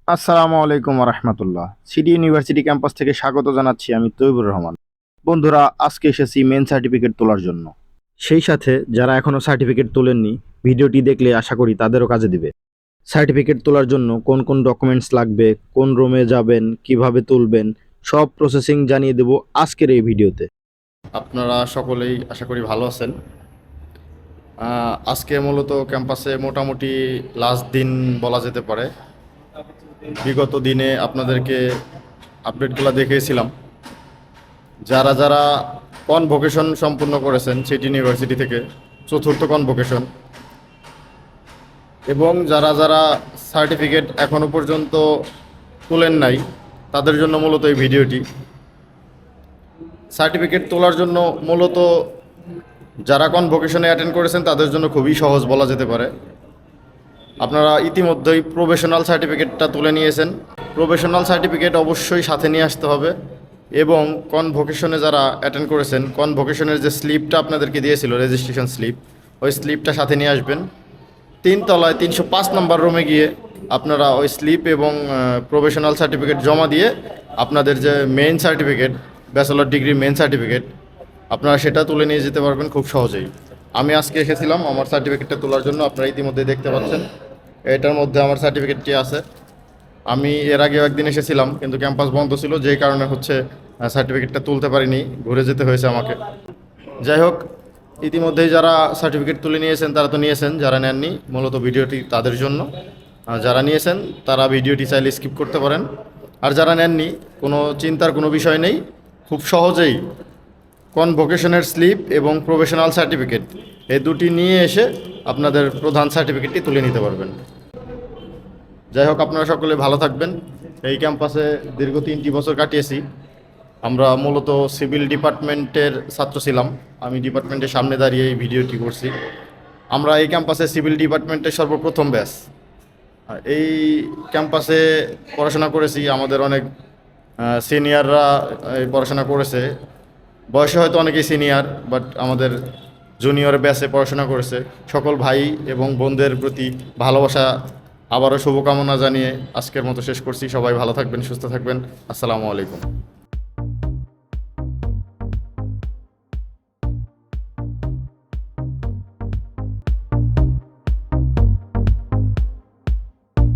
আসসালামু আলাইকুম রহমতুল্লাহ। City university campus থেকে স্বাগত জানাচ্ছি আমি তৈবুর রহমান। বন্ধুরা, আজকে এসেছি মেন সার্টিফিকেট তোলার জন্য। সেই সাথে যারা এখনো সার্টিফিকেট তোলেননি, ভিডিওটি দেখলে আশা করি তাদেরও কাজে দিবে। সার্টিফিকেট তোলার জন্য কোন কোন ডকুমেন্টস লাগবে, কোন রুমে যাবেন, কিভাবে তুলবেন, সব প্রসেসিং জানিয়ে দেব আজকের এই ভিডিওতে। আপনারা সকলেই আশা করি ভালো আছেন। আজকে মূলত ক্যাম্পাসে মোটামুটি লাস্ট দিন বলা যেতে পারে। বিগত দিনে আপনাদেরকে আপডেটগুলো দেখিয়েছিলাম। যারা যারা কনভোকেশন সম্পূর্ণ করেছেন সিটি ইউনিভার্সিটি থেকে, চতুর্থ কনভোকেশন, এবং যারা যারা সার্টিফিকেট এখনও পর্যন্ত তোলেন নাই, তাদের জন্য মূলত এই ভিডিওটি। সার্টিফিকেট তোলার জন্য মূলত যারা কনভোকেশনে অ্যাটেন্ড করেছেন তাদের জন্য খুবই সহজ বলা যেতে পারে। আপনারা ইতিমধ্যেই প্রফেশনাল সার্টিফিকেটটা তুলে নিয়েছেন। প্রফেশনাল সার্টিফিকেট অবশ্যই সাথে নিয়ে আসতে হবে, এবং কনভোকেশনে যারা অ্যাটেন্ড করেছেন কনভোকেশনের যে স্লিপটা আপনাদেরকে দিয়েছিল, রেজিস্ট্রেশন স্লিপ, ওই স্লিপটা সাথে নিয়ে আসবেন। 3 তলায় 305 নম্বর রুমে গিয়ে আপনারা ওই স্লিপ এবং প্রফেশনাল সার্টিফিকেট জমা দিয়ে আপনাদের যে main certificate, bachelor degree main certificate, আপনারা সেটা তুলে নিয়ে যেতে পারবেন খুব সহজেই। আমি আজকে এসেছিলাম আমার সার্টিফিকেটটা তোলার জন্য। আপনারা ইতিমধ্যে দেখতে পাচ্ছেন এটার মধ্যে আমার সার্টিফিকেটটি আছে। আমি এর আগেও একদিন এসেছিলাম, কিন্তু ক্যাম্পাস বন্ধ ছিল, যেই কারণে সার্টিফিকেটটা তুলতে পারিনি, ঘুরে যেতে হয়েছে আমাকে। যাই হোক, ইতিমধ্যেই যারা সার্টিফিকেট তুলে নিয়েছেন তারা তো নিয়েছেন, যারা নেননি মূলত ভিডিওটি তাদের জন্য। যারা নিয়েছেন তারা ভিডিওটি চাইলে স্কিপ করতে পারেন, আর যারা নেননি কোনো চিন্তার কোনো বিষয় নেই। খুব সহজেই কনভোকেশনের স্লিপ এবং প্রফেশনাল সার্টিফিকেট এই দুটি নিয়ে এসে আপনাদের প্রধান সার্টিফিকেটটি তুলে নিতে পারবেন। যাই হোক, আপনারা সকলে ভালো থাকবেন। এই ক্যাম্পাসে দীর্ঘ 3টি বছর কাটিয়েছি। আমরা মূলত সিভিল ডিপার্টমেন্টের ছাত্র ছিলাম। আমি ডিপার্টমেন্টের সামনে দাঁড়িয়ে এই ভিডিওটি করছি। আমরা এই ক্যাম্পাসে সিভিল ডিপার্টমেন্টের সর্বপ্রথম ব্যাচ। এই ক্যাম্পাসে পড়াশোনা করেছি, আমাদের অনেক সিনিয়ররা পড়াশোনা করেছে। বয়সে হয়তো অনেকেই সিনিয়র, বাট আমাদের জুনিয়র ব্যাচে পড়াশোনা করেছে। সকল ভাই এবং বোনদের প্রতি ভালোবাসা, আবারও শুভকামনা জানিয়ে আজকের মতো শেষ করছি। সবাই ভালো থাকবেন, সুস্থ থাকবেন। আসসালামু আলাইকুম।